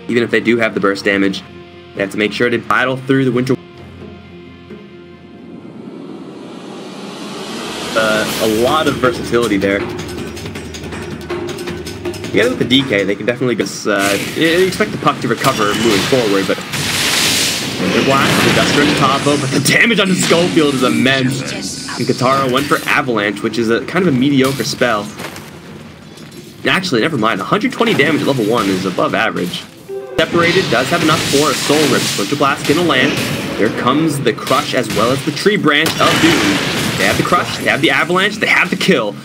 Even if they do have the burst damage, they have to make sure to battle through the winter. A lot of versatility there. Together with the DK, they can definitely just expect the puck to recover moving forward, but the blast, the Duster and Tavo, but the damage on the Schofield is immense. And Kotarō went for Avalanche, which is a kind of a mediocre spell. Actually, never mind. 120 damage at level 1 is above average. Separated does have enough for a Soul Rip. Splinter Blast gonna land. Here comes the Crush as well as the Tree Branch of Doom. They have the Crush, they have the Avalanche, they have the kill.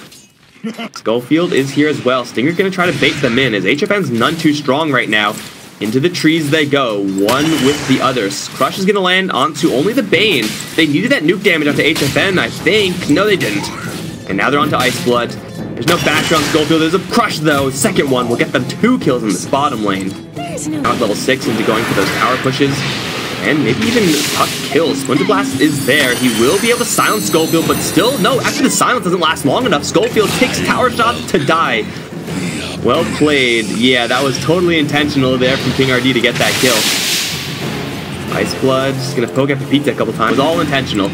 Schofield is here as well. Stinger's gonna try to bait them in as HFN's none too strong right now. Into the trees they go, one with the others. Crush is gonna land onto only the Bane. They needed that nuke damage onto HFN, I think. No, they didn't. And now they're onto Ice Blood. There's no Basher on Schofield. There's a Crush though. Second one will get them 2 kills in this bottom lane. Now at level 6 into going for those tower pushes. And maybe even puck kills. Splinter Blast is there. He will be able to silence Schofield, but still, no, actually the silence doesn't last long enough. Schofield takes tower shots to die. Well played. Yeah, that was totally intentional there from KINGRD to get that kill. Ice Blood, just gonna poke at Pepita a couple times. It was all intentional.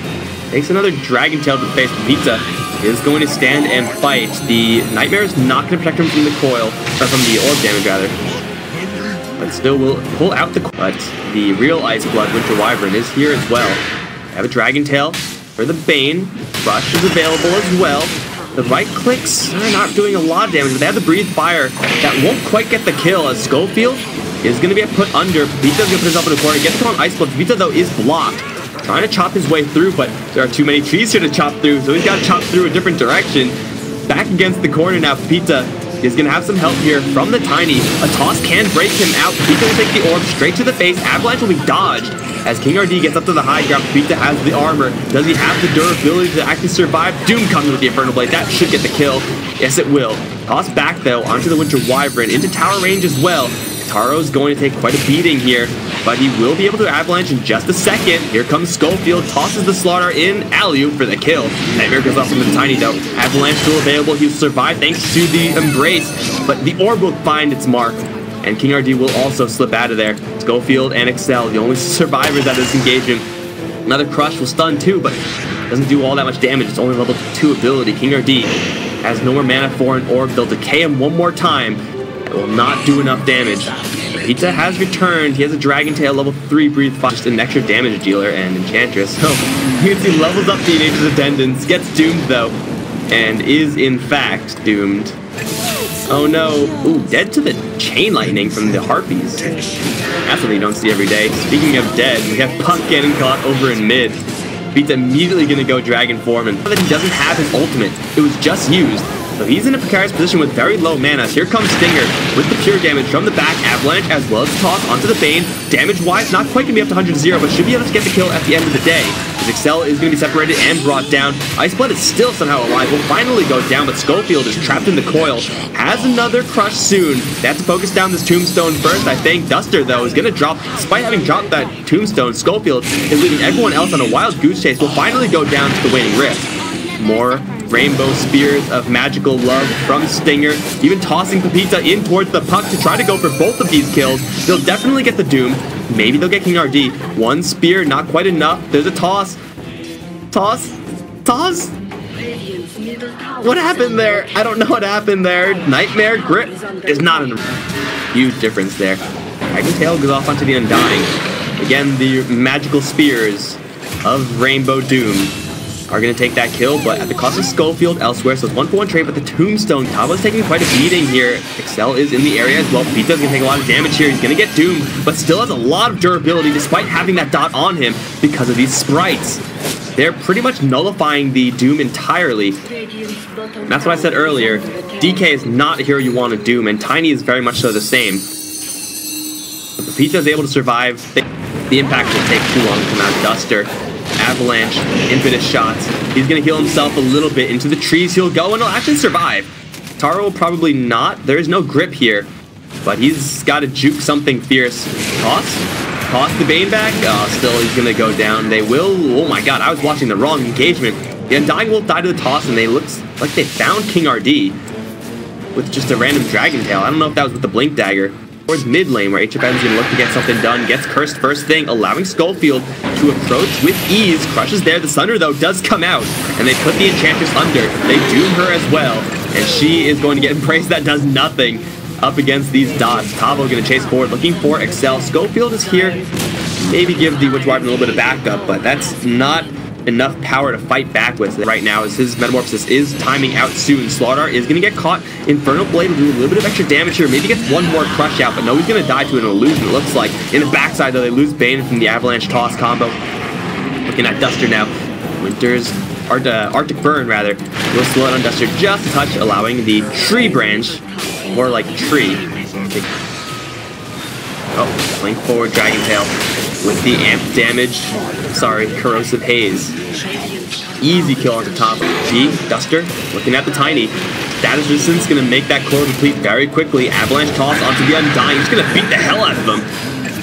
Takes another Dragon Tail to the face. Pepita is going to stand and fight. The Nightmare is not going to protect him from the coil, or from the orb damage rather. But still will pull out the... But the real Ice Blood, Winter Wyvern, is here as well. They have a Dragon Tail for the Bane. Rush is available as well. The right clicks are not doing a lot of damage, but they have the Breathe Fire. That won't quite get the kill as Schofield is going to be put under. Pepita's going to put himself in the corner. Gets to go on Ice Blood. Pepita, though, is blocked. Trying to chop his way through, but there are too many trees here to chop through, so he's got to chop through a different direction. Back against the corner now. Pepita is going to have some help here from the Tiny. A toss can break him out. Pepita will take the orb straight to the face. Avalanche will be dodged as KINGRD gets up to the high ground. Pepita has the armor. Does he have the durability to actually survive? Doom comes with the Infernal Blade. That should get the kill. Yes, it will. Toss back, though, onto the Winter Wyvern, into tower range as well. Kotaro's going to take quite a beating here, but he will be able to Avalanche in just a second. Here comes Schofield, tosses the Slaughter in, alley-oop for the kill. Nightmare goes off from the Tiny though. Avalanche still available, he'll survive thanks to the Embrace, but the Orb will find its mark, and KINGRD will also slip out of there. Schofield and Accel, the only survivors out of this engagement. Another Crush will stun too, but doesn't do all that much damage, it's only level 2 ability. KINGRD has no more mana for an Orb, they'll decay him one more time. It will not do enough damage. Pepita has returned. He has a Dragon Tail, level 3 Breathe Fire, just an extra damage dealer and Enchantress. So you can see levels up the Nature's Attendance, gets doomed though, and is in fact doomed. Oh no. Ooh, dead to the Chain Lightning from the Harpies. That's something you don't see every day. Speaking of dead, we have Puck getting caught over in mid. Pepita immediately gonna go Dragon Form, and now that he doesn't have his ultimate, it was just used. So he's in a precarious position with very low mana. Here comes Stinger with the pure damage from the back. Avalanche as well as toss onto the Bane. Damage-wise, not quite going to be up to 100-0, but should be able to get the kill at the end of the day. As Accel is going to be separated and brought down. Ice Blood is still somehow alive. Will finally go down, but Schofield is trapped in the coil. Has another Crush soon. They have to focus down this Tombstone first. I think Duster, though, is going to drop. Despite having dropped that Tombstone, Schofield is leaving everyone else on a wild goose chase. Will finally go down to the Waning Rift. More Rainbow Spears of Magical Love from Stinger, even tossing Pepita in towards the puck to try to go for both of these kills. They'll definitely get the Doom. Maybe they'll get KINGRD. One spear, not quite enough. There's a toss. Toss? Toss? What happened there? I don't know what happened there. Nightmare Grip is not a huge difference there. Dragon Tail goes off onto the Undying. Again, the magical spears of Rainbow Doom are going to take that kill, but at the cost of Schofield elsewhere, so it's 1-for-1 trade with the Tombstone. Tavo's taking quite a beating here. Accel is in the area as well. Pepita's going to take a lot of damage here. He's going to get doomed, but still has a lot of durability despite having that dot on him because of these sprites. They're pretty much nullifying the Doom entirely. And that's what I said earlier. DK is not a hero you want to Doom, and Tiny is very much so the same. But Pepita is able to survive. The impact will take too long to come out. Duster, Avalanche, Infinite Shots. He's going to heal himself a little bit. Into the trees he'll go, and he'll actually survive. Kotarō will probably not. There is no grip here, but he's got to juke something fierce. Toss the Bane back. Oh, still he's going to go down. They will. Oh my god, I was watching the wrong engagement. The Undying Wolf died to the toss, and they looked like they found KINGRD with just a random Dragon Tail. I don't know if that was with the Blink Dagger. towards mid lane, where HFN is going to look to get something done. Gets cursed first thing, allowing Skullfield to approach with ease. Crushes there. The Sunder, though, does come out, and they put the Enchantress under. They doom her as well, and she is going to get embraced. That does nothing up against these dots. Tavo going to chase forward, looking for Accel. Skullfield is here. Maybe give the Witch Wyvern a little bit of backup, but that's not enough power to fight back with right now, as his Metamorphosis is timing out soon. StarLadder is going to get caught. Infernal Blade will do a little bit of extra damage here. Maybe gets one more crush out, but no, he's going to die to an illusion, it looks like. In the backside, though, they lose Bane from the Avalanche Toss combo. Looking at Duster now. Winter's Arctic Burn, rather, will slow it on Duster just a touch, allowing the Tree Branch, more like tree. Oh, playing forward Dragon Tail with the amp damage. Sorry, Corrosive Haze. Easy kill onto top. Duster looking at the Tiny. Status Resistance going to make that core complete very quickly. Avalanche Toss onto the Undying. He's going to beat the hell out of him.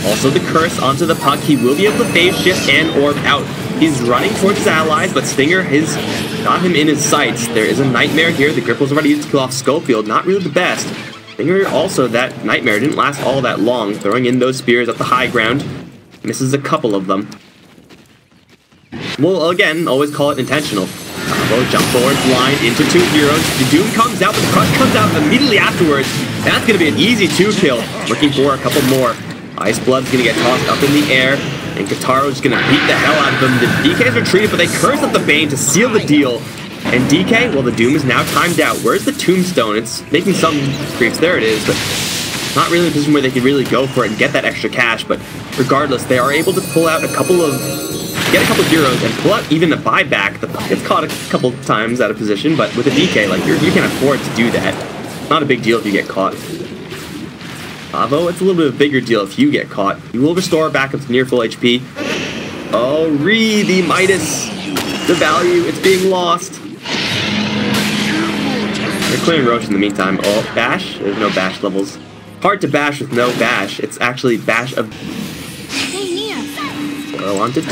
Also the Curse onto the Puck. He will be able to phase shift and orb out. He's running towards his allies, but Stinger has got him in his sights. There is a Nightmare here. The Gripple's already used to kill off Skullfield. Not really the best. Stinger also, that Nightmare didn't last all that long. Throwing in those spears at the high ground. Misses a couple of them. Well, again, always call it intentional. Tavo jump forward, blind into 2 heroes. The Doom comes out, but the Crush comes out immediately afterwards. That's going to be an easy 2-kill. Looking for a couple more. Ice Blood's going to get tossed up in the air, and Kotaro's going to beat the hell out of them. The DK's retreated, but they curse up the Bane to seal the deal. And DK, well, the Doom is now timed out. Where's the Tombstone? It's making some creeps. There it is, but not really in a position where they could really go for it and get that extra cash. But regardless, they are able to pull out get a couple heroes and pull out even a buyback. The Puck gets caught a couple times out of position, but with a DK, like, you can afford to do that. Not a big deal if you get caught. Tavo, it's a little bit of a bigger deal if you get caught. You will restore back up to near full HP. Oh, the Midas. The value, it's being lost. They're clearing Roche in the meantime. Oh, Bash? There's no Bash levels. Hard to bash with no Bash. It's actually Bash of... So on to 2.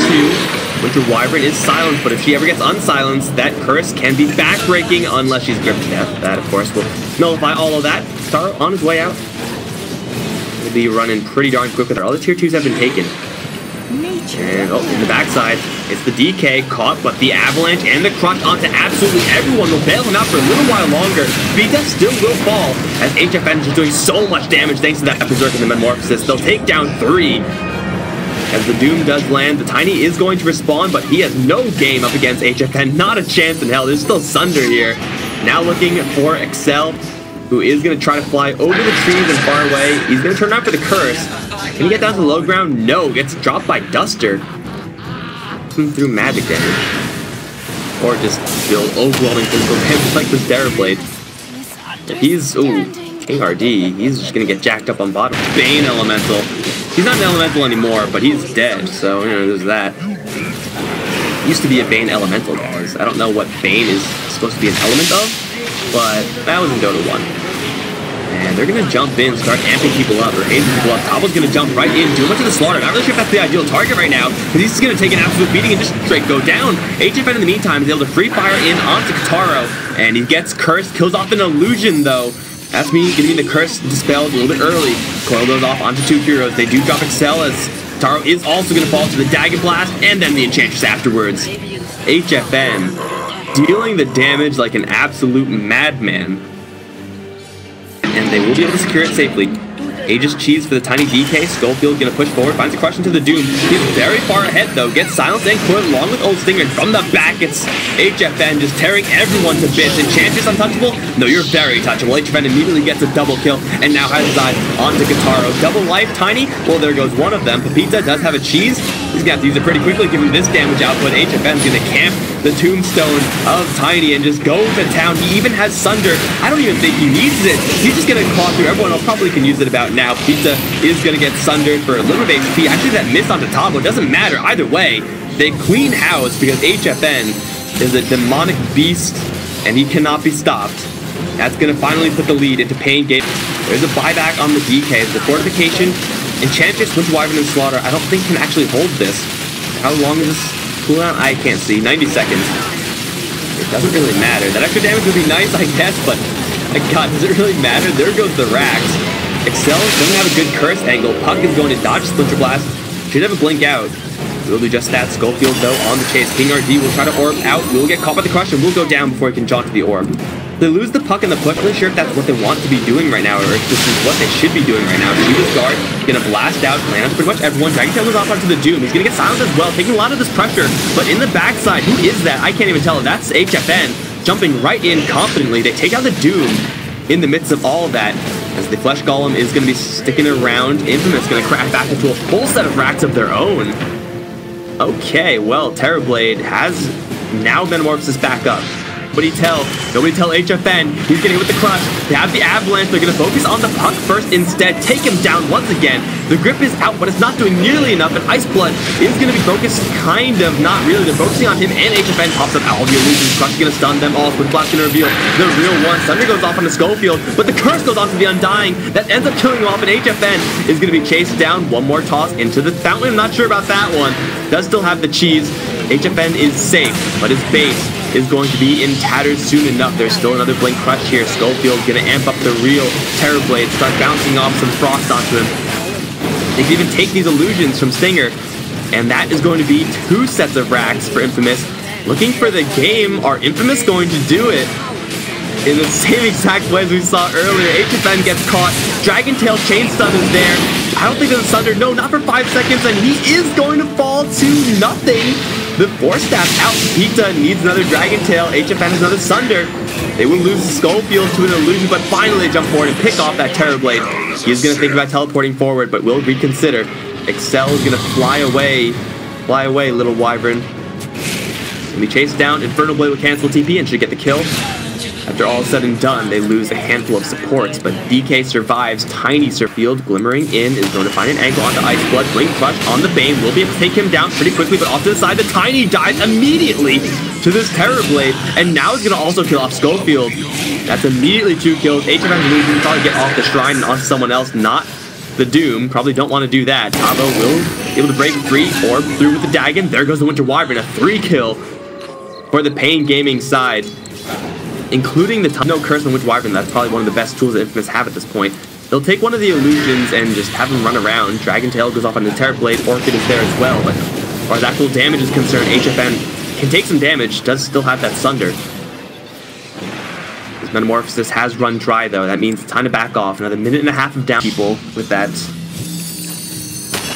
Winter Wyvern is silenced, but if she ever gets unsilenced, that curse can be backbreaking unless she's gripped to death. That, of course, will nullify all of that. Star on his way out. He'll be running pretty darn quick with her. All the tier 2s have been taken. And, oh, in the backside, it's the DK caught, but the Avalanche and the Crush onto absolutely everyone will bail him out for a little while longer. Vita still will fall, as HFN is just doing so much damage thanks to that Berserk and the Metamorphosis. They'll take down 3. As the Doom does land, the Tiny is going to respawn, but he has no game up against HFN. Not a chance in hell. There's still Sunder here. Now looking for Accel, who is going to try to fly over the trees and far away. He's going to turn around for the Curse. Can he get down to the low ground? No. Gets dropped by Duster. Through magic damage. Or just still overwhelming physical damage like this Terror Blade. He's, ooh, KINGRD. He's just going to get jacked up on bottom. Bane Elemental. He's not an Elemental anymore, but he's dead, so, you know, there's that. Used to be a Bane Elemental, guys. I don't know what Bane is supposed to be an element of, but that was in Dota 1. And they're going to jump in, start amping people up, or hazing people up. Tavo's going to jump right in, do a bunch of the slaughter. Not really sure if that's the ideal target right now, because he's just going to take an absolute beating and just straight go down. HFN in the meantime is able to free fire in onto Kotarō, and he gets cursed, kills off an illusion though. That's me getting the curse dispelled a little bit early. Coil goes off onto 2 heroes. They do drop Accel, as Kotarō is also going to fall to the Dagon Blast, and then the Enchantress afterwards. HFN dealing the damage like an absolute madman. And they will be able to secure it safely. Aegis cheese for the tiny DK. Skullfield gonna push forward, finds a crush into the Doom. He's very far ahead though, gets silenced and coiled along with Old Stinger. And from the back, it's HFN just tearing everyone to bits. Enchantress untouchable? No, you're very touchable. HFN immediately gets a double kill and now has his eyes onto Kotarō. Double life, Tiny? Well, there goes one of them. Pepita does have a cheese. He's gonna have to use it pretty quickly given this damage output. HFN's gonna camp the tombstone of Tiny and just go to town. He even has Sunder. I don't even think he needs it. He's just gonna claw through. Everyone else probably can use it about now. Pizza is gonna get sundered for a little bit of HP. Actually, that miss onto Tavo doesn't matter either way. They clean house because HFN is a demonic beast and he cannot be stopped. That's gonna finally put the lead into Pain Gate. There's a buyback on the DK. The fortification, Enchantress, Winter Wyvern, and Slaughter, I don't think can actually hold this. How long is this cooldown? I can't see. 90 seconds. It doesn't really matter. That extra damage would be nice, I guess, but my god, does it really matter? There goes the racks. Accel doesn't have a good curse angle. Puck is going to dodge Splinter Blast. Should have a blink out. We'll do just that. Schofield, though, on the chase. KINGRD will try to orb out. We'll get caught by the crush and we'll go down before he can jaunt to the orb. They lose the puck in the push. I'm not sure if that's what they want to be doing right now or if this is what they should be doing right now. Shiva's guard gonna blast out, land on pretty much everyone. Dragontail goes off onto the Doom. He's gonna get silenced as well, taking a lot of this pressure. But in the backside, who is that? I can't even tell. That's HFN jumping right in confidently. They take out the Doom in the midst of all of that. As the Flesh Golem is gonna be sticking around. Infamous gonna crack back into a full set of racks of their own. Okay, well, Terrorblade has now Metamorphosis back up. Nobody tell HFN. He's getting with the crush. They have the avalanche. They're going to focus on the puck first instead. Take him down once again. The grip is out, but it's not doing nearly enough. And Ice Blood is going to be focused, kind of, not really. They're focusing on him, and HFN pops up all the illusions. Crush is going to stun them all. Split Blast going to reveal the real one. Thunder goes off on the Schofield, but the curse goes on to the Undying. That ends up killing him off, and HFN is going to be chased down. One more toss into the fountain. I'm not sure about that one. Does still have the cheese. HFN is safe, but his base is going to be in tatters soon enough. There's still another Blink Crush here. Schofield gonna amp up the real Terrorblade, start bouncing off some frost onto him. They can even take these illusions from Stinger, and that is going to be 2 sets of racks for Infamous. Looking for the game. Are Infamous going to do it in the same exact way as we saw earlier? HFN gets caught. Dragontail chain stun is there. I don't think there's a Sunder. No, not for 5 seconds, and he is going to fall to nothing. The Force Staff out. Pita needs another Dragontail. HFN has another Sunder. They will lose Schofield to an illusion, but finally they jump forward and pick off that Terrorblade. He's going to think about teleporting forward, but will reconsider. Accel is going to fly away. Fly away, little Wyvern. Going to be chased down. Infernal Blade will cancel TP and should get the kill. After all is said and done, they lose a handful of supports, but DK survives. Tiny Surfield glimmering in is going to find an angle onto Ice Blood. Blink Crush on the Bane will be able to take him down pretty quickly, but off to the side, the Tiny dies immediately to this Terrorblade, and now he's going to also kill off Schofield. That's immediately 2 kills. HFN's losing, probably get off the Shrine and onto someone else, not the Doom. Probably don't want to do that. Tavo will be able to break free or through with the Dagon. There goes the Winter Wyvern, a 3 kill for the Pain Gaming side. Including the no curse on Winter Wyvern. That's probably one of the best tools that Infamous have at this point. They'll take one of the illusions and just have him run around. Dragontail goes off on the Terrorblade. Orchid is there as well, but as far as actual damage is concerned, HFN can take some damage, does still have that Sunder. His Metamorphosis has run dry though. That means it's time to back off. Another minute and a half of down people with that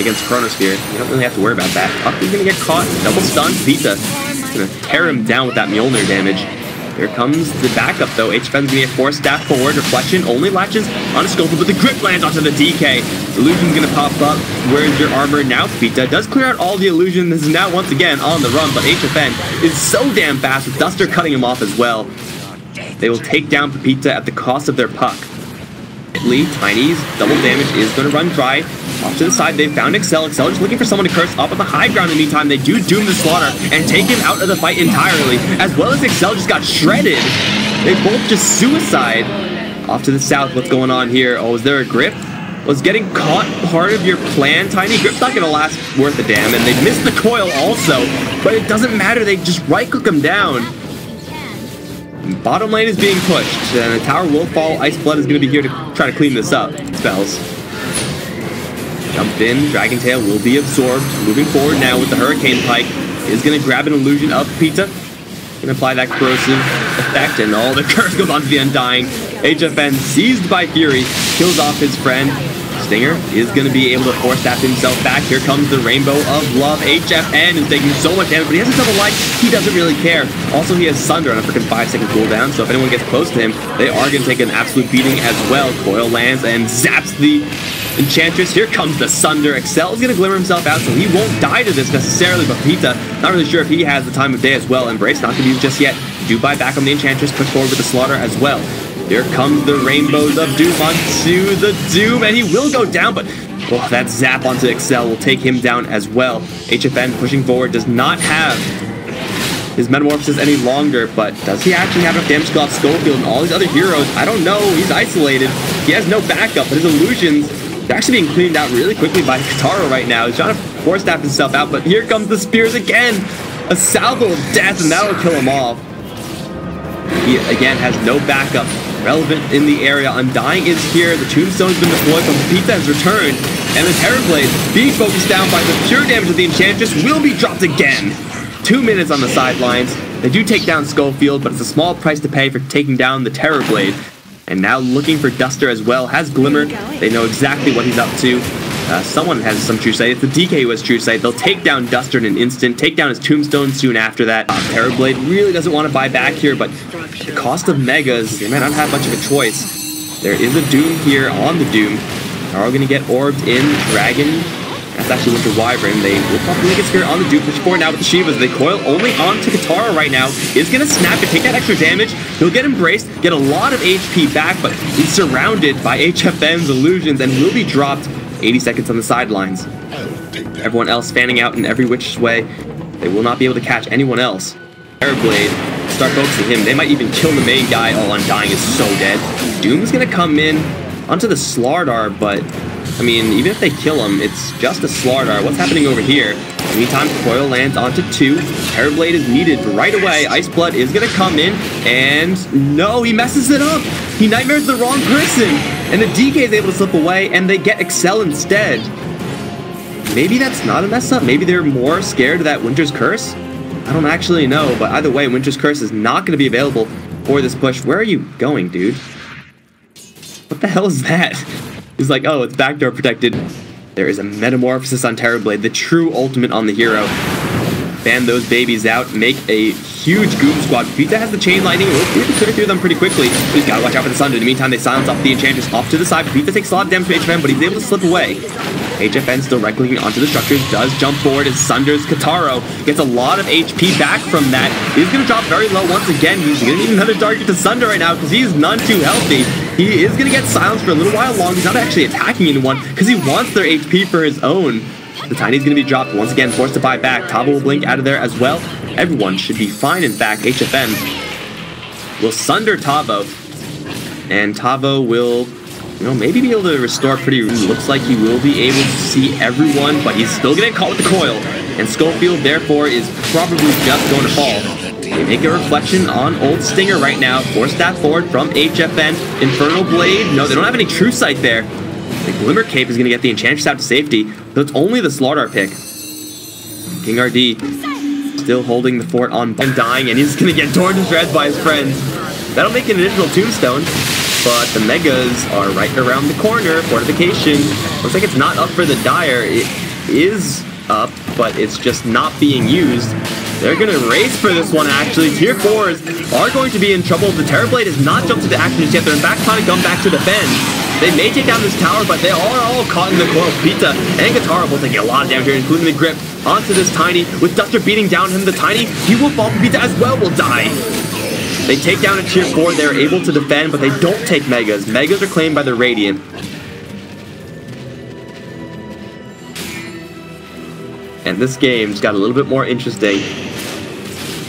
against Chronosphere. You don't really have to worry about that. Puck is gonna get caught, double stun. Vita is gonna tear him down with that Mjolnir damage. Here comes the backup though. HFN's gonna get Force Staff forward. Reflection only latches on a Schofield, but the grip lands onto the DK. Illusion's gonna pop up. Where's your armor now? Pita does clear out all the illusion. This is now once again on the run, but HFN is so damn fast with Duster cutting him off as well. They will take down Pepita at the cost of their puck. Tiny's double damage is going to run dry. Off to the side, they've found Accel. Accel just looking for someone to curse up on the high ground in the meantime. They do doom the Slaughter and take him out of the fight entirely, as well as Accel just got shredded. They both just suicide. Off to the south, what's going on here? Oh, is there a grip? Was getting caught part of your plan, Tiny? Grip's not going to last worth a damn, and they missed the coil also, but it doesn't matter. They just right-click him down. Bottom lane is being pushed, and the tower will fall. Ice Blood is going to be here to try to clean this up. Spells. Jump in. Dragontail will be absorbed. Moving forward now with the Hurricane Pike. Is going to grab an illusion of Pita. Going to apply that corrosive effect, and all the curse goes onto the Undying. HFN, seized by Fury, kills off his friend. Stinger is going to be able to force tap himself back. Here comes the Rainbow of Love. HFN is taking so much damage, but he has a double life. He doesn't really care. Also, he has Sunder on a freaking 5-second cooldown, so if anyone gets close to him, they are going to take an absolute beating as well. Coil lands and zaps the Enchantress. Here comes the Sunder. Accel is going to glimmer himself out, so he won't die to this necessarily, but Pita, not really sure if he has the time of day as well. Embrace not going to be used just yet. Do buy back on the Enchantress, push forward with the Slaughter as well. Here comes the Rainbows of Doom onto the Doom, and he will go down, but oh, that zap onto Accel will take him down as well. HFN pushing forward, does not have his Metamorphosis any longer, but does he actually have enough damage to kill off Schofield and all these other heroes? I don't know. He's isolated. He has no backup, but his illusions, they're actually being cleaned out really quickly by Kotarō right now. He's trying to force tap himself out, but here comes the Spears again. A salvo of death, and that'll kill him off. He, again, has no backup. relevant in the area. Undying is here. The Tombstone's been deployed, but Pizza has returned. And the Terrorblade, being focused down by the pure damage of the Enchantress, will be dropped again. 2 minutes on the sidelines. They do take down Schofield, but it's a small price to pay for taking down the Terrorblade. And now looking for Duster as well. Has Glimmer. They know exactly what he's up to. Someone has some true sight. It's the DK who has true sight. They'll take down Duster in an instant. Take down his Tombstone soon after that. Terrorblade really doesn't want to buy back here, but the cost of Megas, they might not have much of a choice. There is a Doom here on the Doom. Are going to get orbed in. Dragon. That's actually Winter Wyvern. They will probably get Spirit on the Doom. Push forward now with the Shivas. They coil only onto Kotarō right now. Is going to snap it, take that extra damage. He'll get embraced, get a lot of HP back, but he's surrounded by HFN's illusions and will be dropped. 80 seconds on the sidelines. Everyone else fanning out in every which way. They will not be able to catch anyone else. Terrorblade, start focusing him. They might even kill the main guy. Oh, Undying is so dead. Doom's going to come in onto the StarLadder, but I mean, even if they kill him, it's just a StarLadder. What's happening over here? Meantime, Coil lands onto 2. Terrorblade is needed right away. Ice Blood is going to come in, and no, he messes it up. He nightmares the wrong person, and the DK is able to slip away, and they get Accel instead. Maybe that's not a mess up. Maybe they're more scared of that Winter's Curse. I don't actually know, but either way, Winter's Curse is not going to be available for this push. Where are you going, dude? What the hell is that? He's like, oh, it's backdoor protected. There is a Metamorphosis on Terrorblade, the true ultimate on the hero. Fan those babies out, make a huge Goom Squad. Pizza has the Chain Lightning, we'll be able to clear through them pretty quickly. He's got to watch out for the Sunder. In the meantime, they silence off the Enchantress off to the side. Pizza takes a lot of damage from HFN, but he's able to slip away. HFN still right-clicking onto the structures, does jump forward as Sunders Kotarō gets a lot of HP back from that. He's going to drop very low once again. He's going to need another target to Sunder right now because he's none too healthy. He is going to get silenced for a little while long. He's not actually attacking anyone because he wants their HP for his own. The Tiny's going to be dropped once again, forced to buy back. Tavo will blink out of there as well. Everyone should be fine, in fact. HFN will Sunder Tavo, and Tavo will, maybe be able to restore pretty. Looks like he will be able to see everyone, but he's still getting caught with the coil. And Schofield, therefore, is probably just going to fall. They make a reflection on Old Stinger right now. Force that forward from HFN. Infernal Blade. No, they don't have any True Sight there. The Glimmer Cape is going to get the Enchantress out to safety, so it's only the StarLadder pick. KINGRD still holding the fort on Undying, and he's going to get torn to shreds by his friends. That'll make an additional Tombstone, but the Megas are right around the corner. Fortification. Looks like it's not up for the Dire. It is up, but it's just not being used. They're going to race for this one, actually. Tier 4s are going to be in trouble. The Terrorblade has not jumped into action just yet. They're in fact trying to come back to defend. They may take down this tower, but they are all caught in the coil. Pizza and Kotarō will take a lot of damage here, including the grip onto this Tiny. With Duster beating down him, the Tiny, he will fall. Pizza as well will die. They take down a tier 4. They're able to defend, but they don't take Megas. Megas are claimed by the Radiant. And this game just got a little bit more interesting.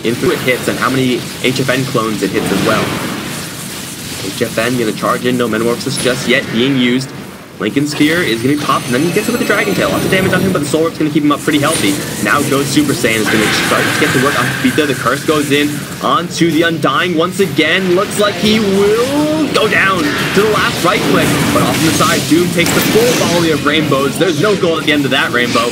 Infinite hits and how many HFN clones it hits as well. HFN gonna charge in, no Metamorphosis just yet being used. Lincoln Sphere is gonna be popped, and then he gets it with the Dragon Tail. Lots of damage on him, but the Soul Whip's gonna keep him up pretty healthy. Now goes Super Saiyan, is gonna start to get to work on Pizza. The curse goes in onto the Undying once again. Looks like he will go down to the last right click, but off on the side, Doom takes the full volley of rainbows. There's no gold at the end of that rainbow.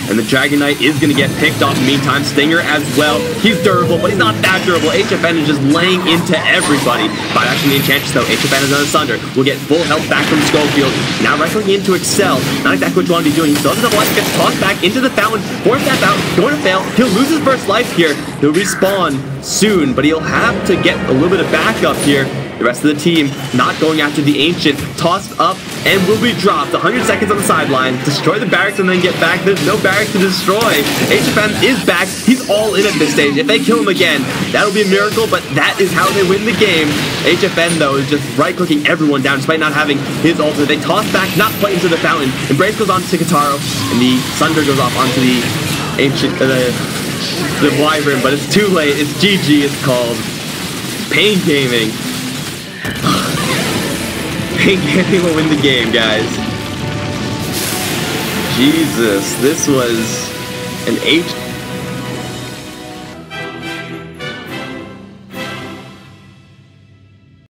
And the Dragon Knight is going to get picked off in the meantime. Stinger as well. He's durable, but he's not that durable. HFN is just laying into everybody. By actually the Enchantress, though, HFN is on the Sunder. Will get full health back from Schofield. Now right-clicking into Accel. Not exactly what you want to be doing. He still has enough life. Gets tossed back into the fountain. Force that out. Going to fail. He'll lose his first life here. He'll respawn soon, but he'll have to get a little bit of backup here. The rest of the team not going after the Ancient. Tossed up and will be dropped. 100 seconds on the sideline. Destroy the barracks and then get back. There's no barracks to destroy. HFN is back. He's all in at this stage. If they kill him again, that'll be a miracle, but that is how they win the game. HFN, though, is just right-clicking everyone down despite not having his ultimate. They toss back, not quite into the fountain. Embrace goes on to Kotarō, and the Sunder goes off onto the Ancient, the Wyvern, but it's too late. It's GG, it's called. Pain Gaming. Pain Gaming will win the game, guys. Jesus, this was an